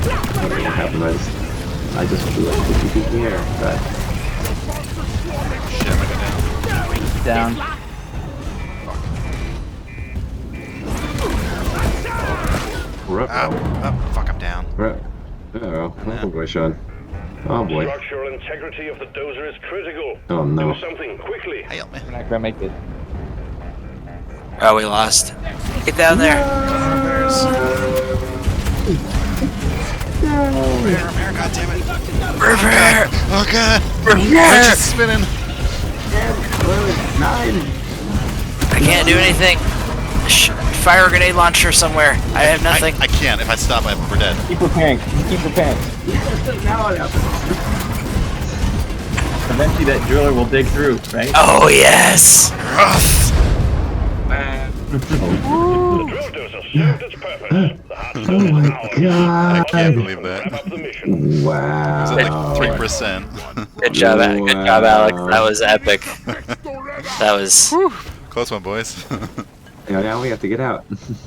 What happened was, I just flew like 50 feet in the air, but Shit, I'm gonna go down. Down. we're up. Oh, fuck, I'm down. We're up. Oh boy, Sean. Oh boy. Structural integrity of the dozer is critical. Oh no. Do something quickly. Help me. We're not gonna make it. Oh, we lost. Get down there. Repair, god damn it. Repair. Oh god. Repair. It's spinning. 9. I can't do anything. Fire a grenade launcher somewhere. I have nothing. I can't. If I stop, we're dead. Keep preparing. Keep preparing. Now it happened. Eventually that driller will dig through, right? Oh yes. The drill dozer served its purpose. The hot Oh stone my is ours. I god. can't believe Wrap that. up the mission. Wow. Is it like 3%? Good job, good job, Alex. That was epic. That was. Close one, boys. Now we have to get out.